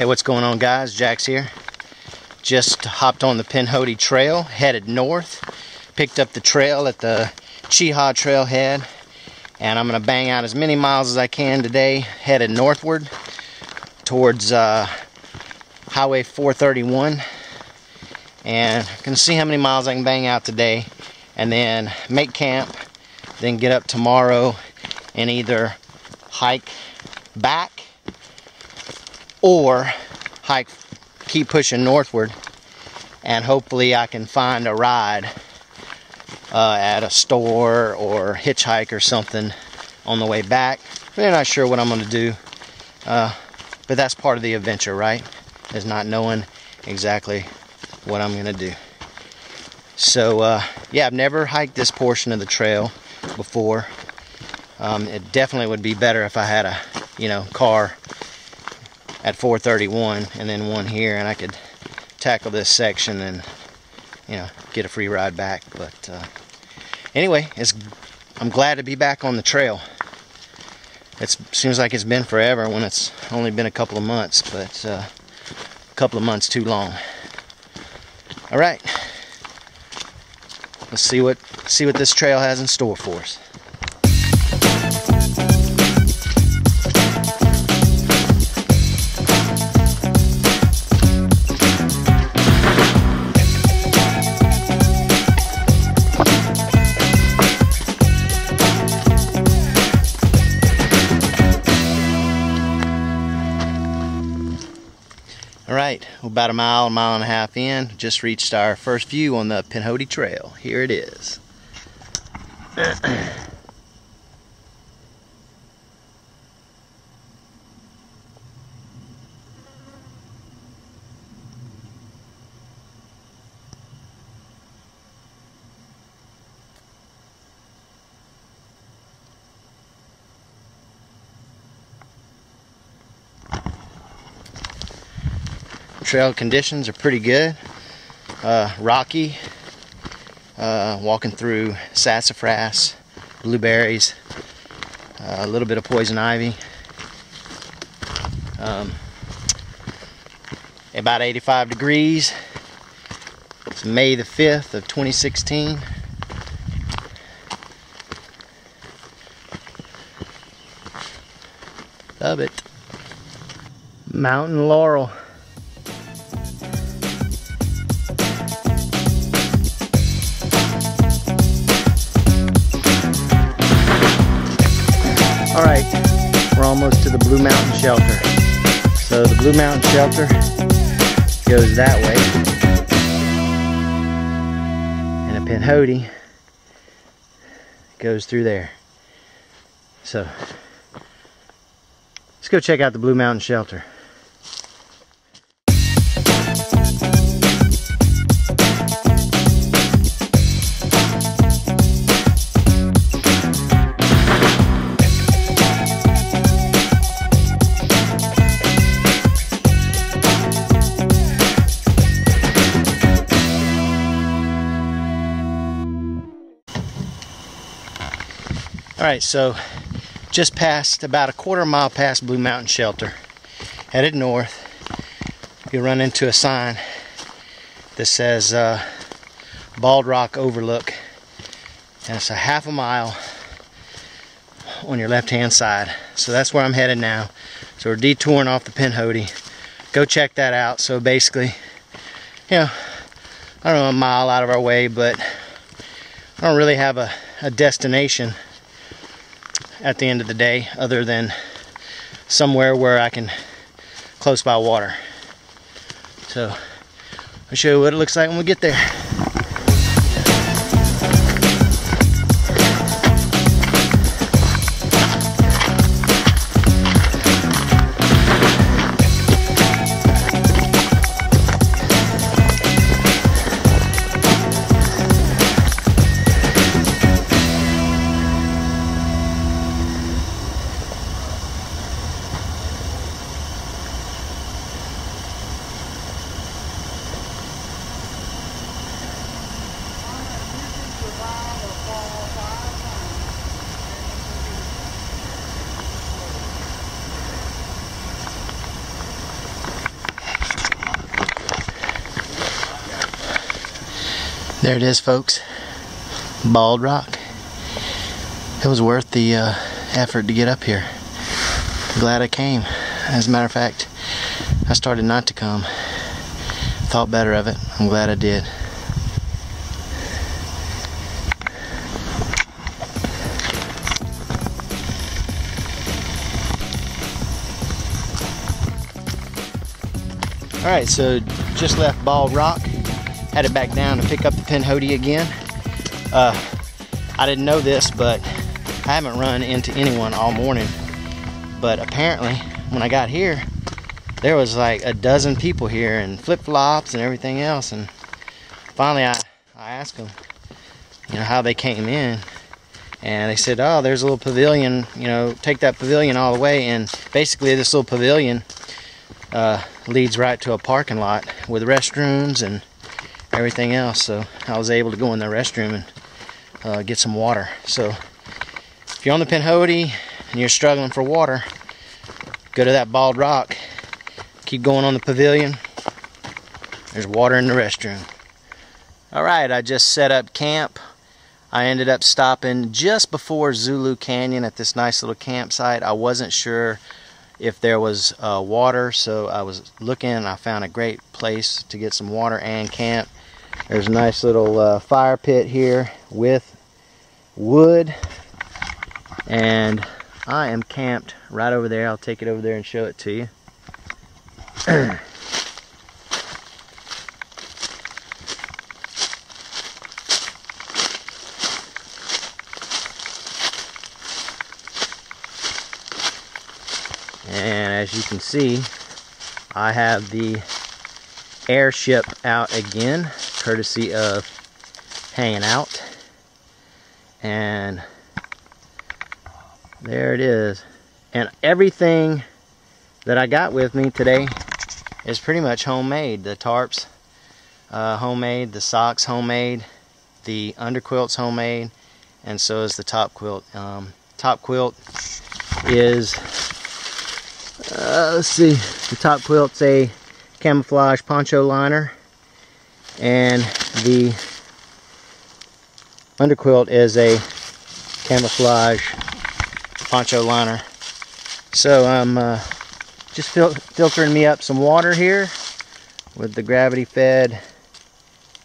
Hey, what's going on, guys? Jack's here. Just hopped on the Pinhoti trail, headed north. Picked up the trail at the Cheehaw trailhead, and I'm going to bang out as many miles as I can today, headed northward towards Highway 431. And I'm going to see how many miles I can bang out today, and then make camp, then get up tomorrow and either hike back or keep pushing northward, and hopefully I can find a ride at a store or hitchhike or something on the way back. I'm not sure what I'm going to do, but that's part of the adventure, right? Is not knowing exactly what I'm going to do. So yeah, I've never hiked this portion of the trail before. It definitely would be better if I had a car at 431 and then one here, and I could tackle this section and get a free ride back. But anyway, I'm glad to be back on the trail. It seems like it's been forever when it's only been a couple of months, but a couple of months too long. All right, let's see what this trail has in store for us. Alright, about a mile and a half in, just reached our first view on the Pinhoti Trail. Here it is. Trail conditions are pretty good. Rocky, walking through sassafras, blueberries, a little bit of poison ivy. About 85 degrees. It's May the 5th of 2016. Love it. Mountain laurel. Alright, we're almost to the Blue Mountain Shelter. So the Blue Mountain Shelter goes that way, and the Pinhoti goes through there. So let's go check out the Blue Mountain Shelter. Alright, so just passed, about a quarter mile past Blue Mountain Shelter, headed north. You run into a sign that says Bald Rock Overlook, and it's a half a mile on your left hand side. So that's where I'm headed now. So we're detouring off the Pinhoti. Go check that out. So basically, I don't know, a mile out of our way, but I don't really have a destination at the end of the day, other than somewhere where I can close by water. So I'll show you what it looks like when we get there. There it is, folks. Bald rock. It was worth the effort to get up here. Glad I came. As a matter of fact, I started not to come. Thought better of it. I'm glad I did. Alright, so just left Bald Rock. Headed back down to pick up the Pinhoti again. I didn't know this, but I haven't run into anyone all morning. But apparently, when I got here, there was like a dozen people here and flip-flops and everything else. And finally, I asked them, how they came in. And they said, oh, there's a little pavilion, take that pavilion all the way. And basically, this little pavilion leads right to a parking lot with restrooms and everything else. So I was able to go in the restroom and get some water. So if you're on the Pinhoti and you're struggling for water, go to that Bald Rock, keep going on the pavilion. There's water in the restroom. Alright, I just set up camp. I ended up stopping just before Zulu Canyon at this nice little campsite. I wasn't sure if there was water, so I was looking and I found a great place to get some water and camp. There's a nice little fire pit here with wood, and I am camped right over there. I'll take it over there and show it to you. And as you can see, I have the airship out again, courtesy of Hanging Out. And there it is. And everything that I got with me today is pretty much homemade. The tarps, homemade. The socks, homemade. The underquilt's homemade. And so is the top quilt. Top quilt is... let's see, the top quilt's a camouflage poncho liner, and the underquilt is a camouflage poncho liner. So I'm just filtering me up some water here with the gravity fed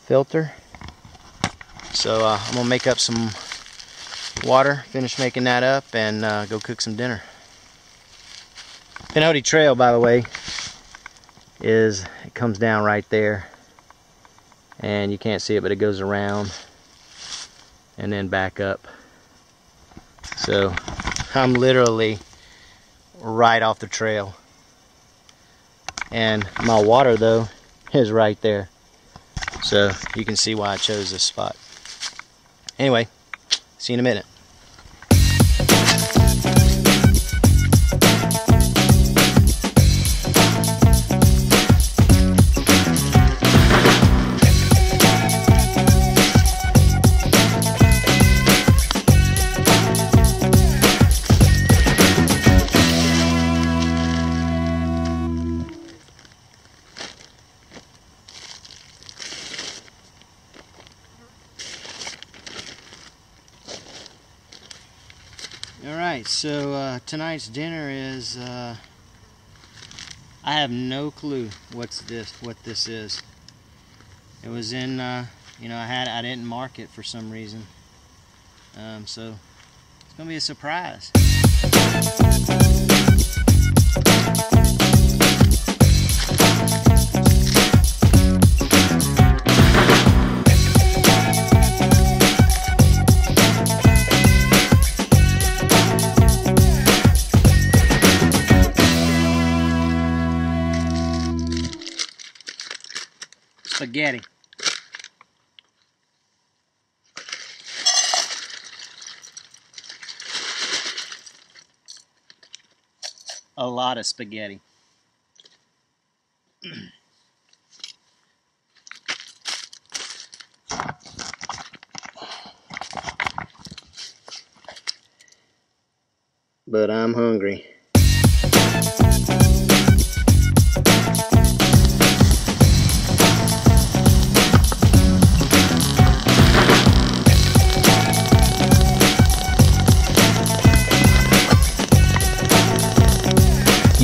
filter. So I'm gonna make up some water, finish making that up, and go cook some dinner. Pinhoti Trail, by the way, it comes down right there, and you can't see it, but it goes around and then back up. So I'm literally right off the trail, and my water though is right there, so you can see why I chose this spot. Anyway, see you in a minute. Alright, so tonight's dinner is, I have no clue what this is. It was in, I didn't mark it for some reason. So it's gonna be a surprise. Spaghetti. A lot of spaghetti. But I'm hungry.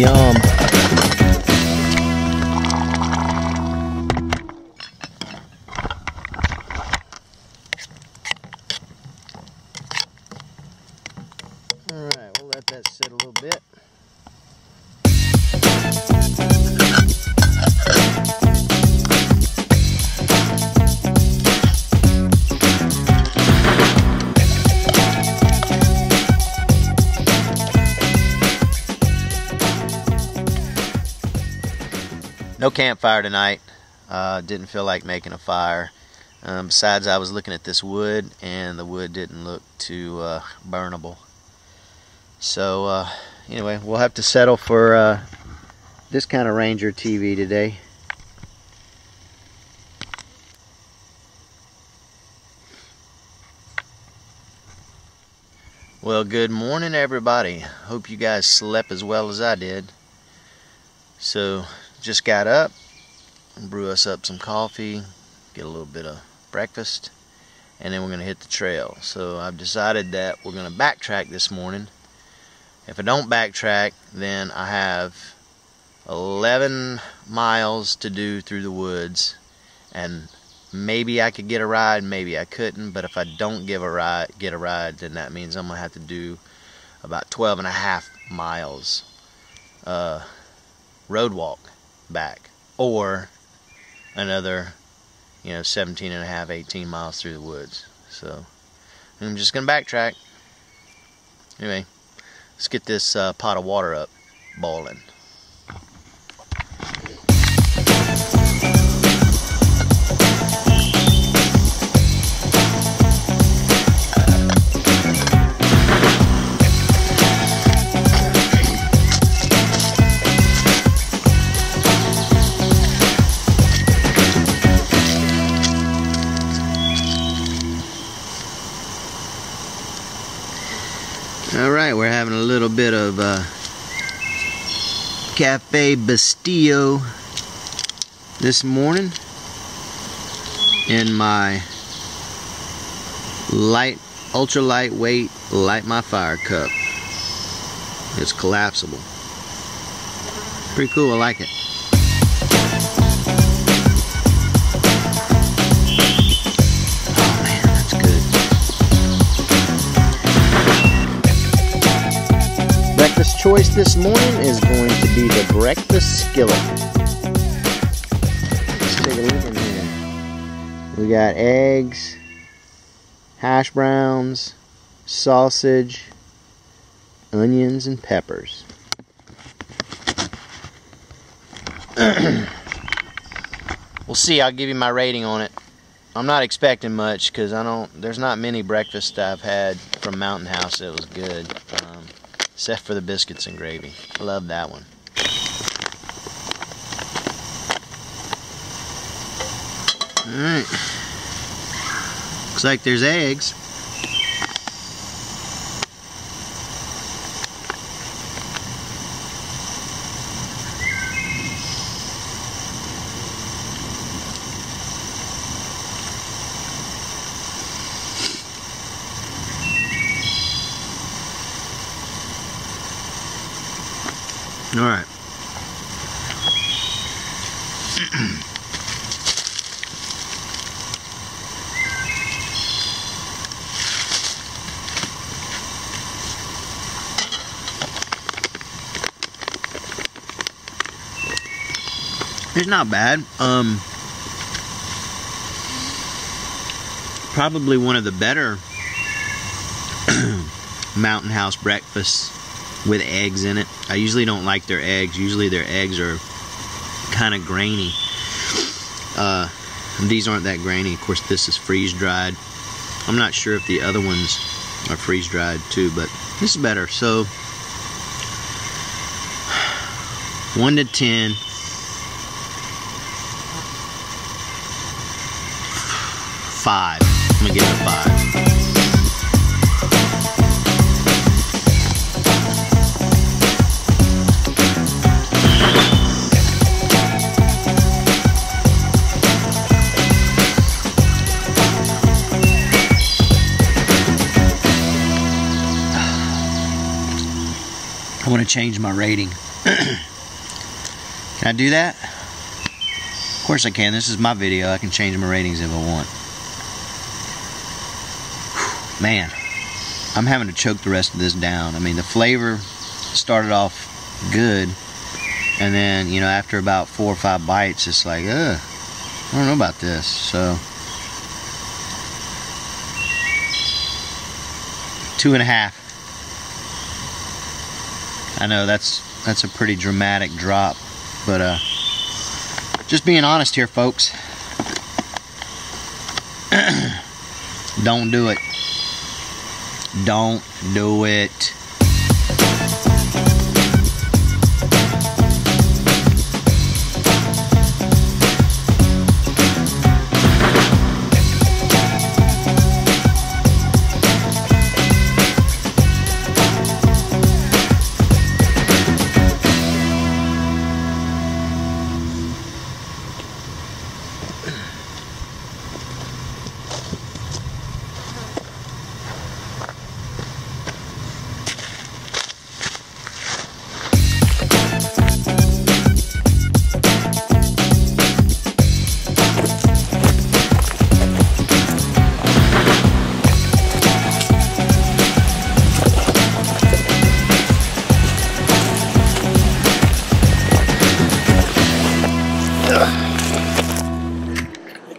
Yum. Alright, we'll let that sit a little bit. No campfire tonight. Didn't feel like making a fire. Besides, I was looking at this wood, and the wood didn't look too burnable. So anyway, we'll have to settle for this kind of Ranger TV today. Well, good morning, everybody. Hope you guys slept as well as I did. So just got up, brew us up some coffee, get a little bit of breakfast, and then we're going to hit the trail. So I've decided that we're going to backtrack this morning. If I don't backtrack, then I have 11 miles to do through the woods, and maybe I could get a ride, maybe I couldn't. But if I don't get a ride, then that means I'm going to have to do about 12 and a half miles road walk back, or another 17 and a half, 18 miles through the woods. So I'm just gonna backtrack. Anyway, let's get this pot of water up boiling. Alright, we're having a little bit of Cafe Bastillo this morning in my ultra lightweight Light My Fire cup. It's collapsible. Pretty cool, I like it. Breakfast choice this morning is going to be the breakfast skillet. Let's take a look in here. We got eggs, hash browns, sausage, onions, and peppers. We'll see. I'll give you my rating on it. I'm not expecting much because there's not many breakfasts I've had from Mountain House that was good. Except for the biscuits and gravy. I love that one. Alright. Looks like there's eggs. All right. It's not bad. Probably one of the better Mountain House breakfasts with eggs in it. I usually don't like their eggs. Usually their eggs are kind of grainy. These aren't that grainy. Of course, this is freeze-dried. I'm not sure if the other ones are freeze-dried too, but this is better. So 1 to 10. 5. I'm gonna give it a 5. I want to change my rating. Can I do that? Of course I can. This is my video. I can change my ratings if I want. Man, I'm having to choke the rest of this down. I mean, the flavor started off good, and then, you know, after about 4 or 5 bites, it's like, ugh, I don't know about this. So 2.5. I know that's a pretty dramatic drop, but just being honest here, folks. Don't do it. Don't do it.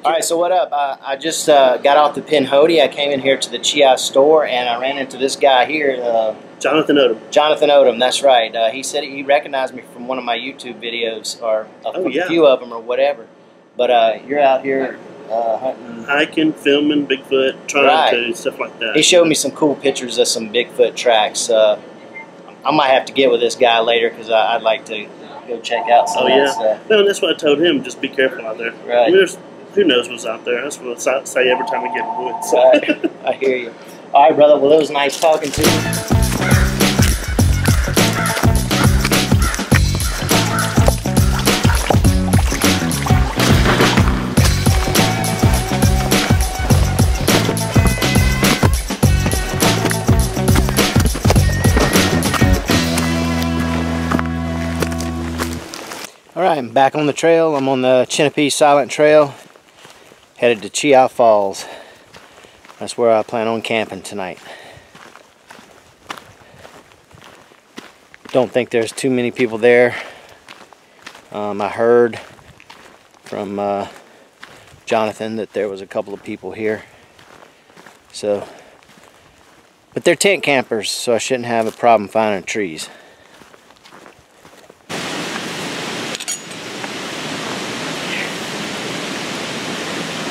Alright, so what up? I just got off the Pinhoti. I came in here to the Chia store and I ran into this guy here. Jonathan Odom. Jonathan Odom, that's right. He said he recognized me from one of my YouTube videos, or a few of them or whatever. But you're out here hunting. Hiking, filming, Bigfoot, trying to, stuff like that. He showed me some cool pictures of some Bigfoot tracks. I might have to get with this guy later because I'd like to go check out some of that stuff. No, and that's what I told him. Just be careful out there. Right. I mean, who knows what's out there? That's what I say every time we get in the woods. Right. I hear you. All right, brother. Well, it was nice talking to you. Alright, I'm back on the trail. I'm on the Chinapee Silent Trail, headed to Chia Falls. That's where I plan on camping tonight. Don't think there's too many people there. I heard from Jonathan that there was a couple of people here. So, but they're tent campers, so I shouldn't have a problem finding trees.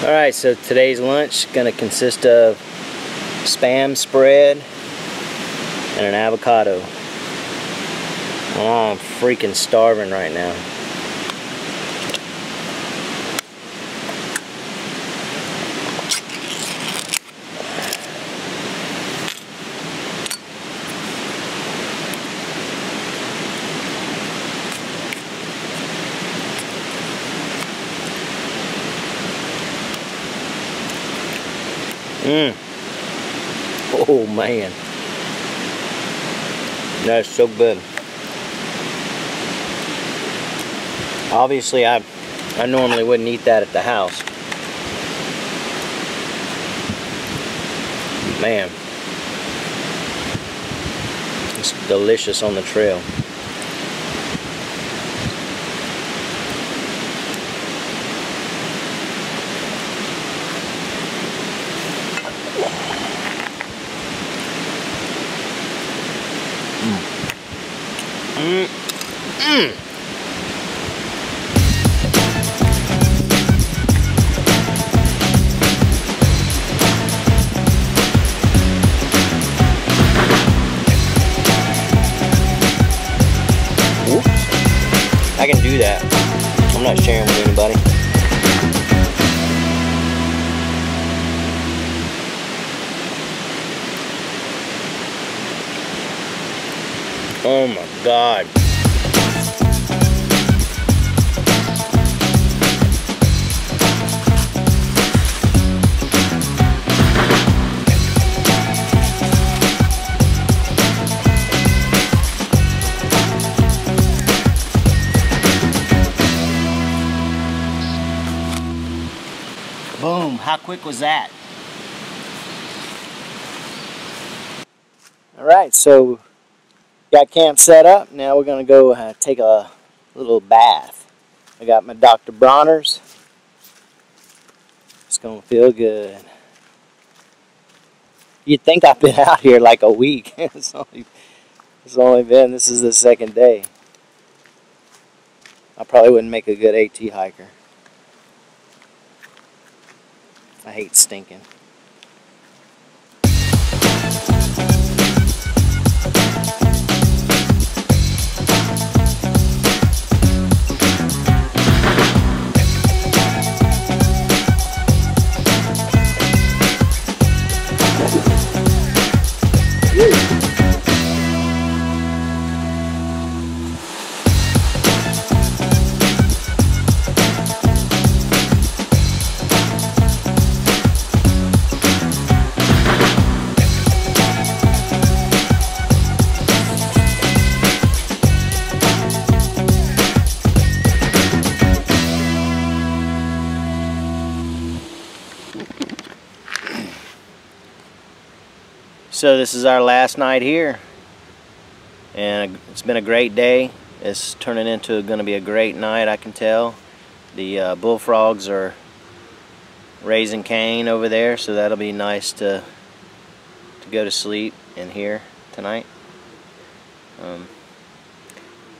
Alright, so today's lunch is going to consist of Spam spread and an avocado. Oh, I'm freaking starving right now. Oh man, that's so good. Obviously, I normally wouldn't eat that at the house. Man, it's delicious on the trail. I can do that. I'm not sharing with anybody. Oh my God. how quick was that? Alright, so got camp set up. Now we're going to go take a little bath. I got my Dr. Bronner's. It's going to feel good. You'd think I've been out here like a week. It's only been, this is the second day. I probably wouldn't make a good AT hiker. I hate stinking. So this is our last night here, and it's been a great day. It's turning into going to be a great night, I can tell. The bullfrogs are raising Cain over there, so that'll be nice to go to sleep in here tonight.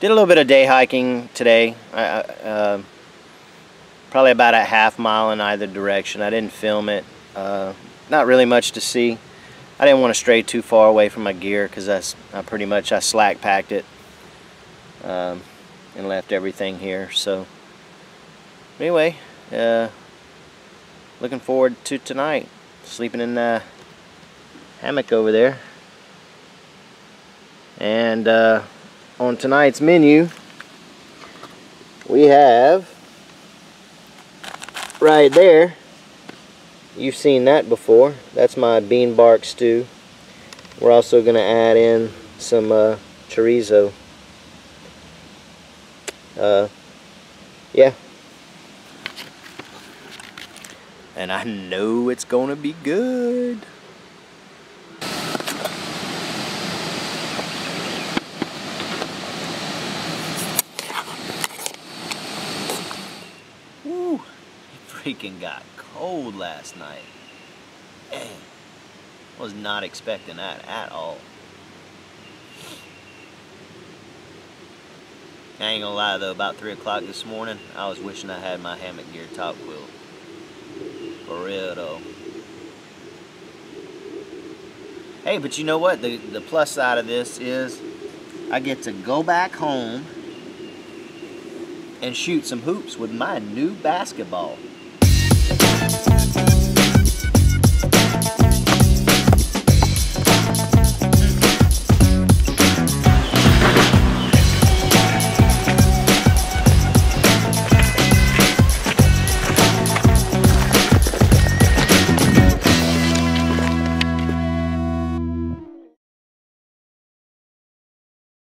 Did a little bit of day hiking today. Probably about a half mile in either direction. I didn't film it. Not really much to see. I didn't want to stray too far away from my gear because I pretty much slack packed it and left everything here. So anyway, looking forward to tonight. Sleeping in the hammock over there. And on tonight's menu, we have right there. You've seen that before. That's my bean bark stew. We're also going to add in some chorizo. Yeah. And I know it's going to be good. Woo! It freaking got cold last night. Man, I was not expecting that at all. I ain't gonna lie though, about 3 o'clock this morning, I was wishing I had my hammock gear top quilt. For real though. Hey, but you know what? The plus side of this is I get to go back home and shoot some hoops with my new basketball.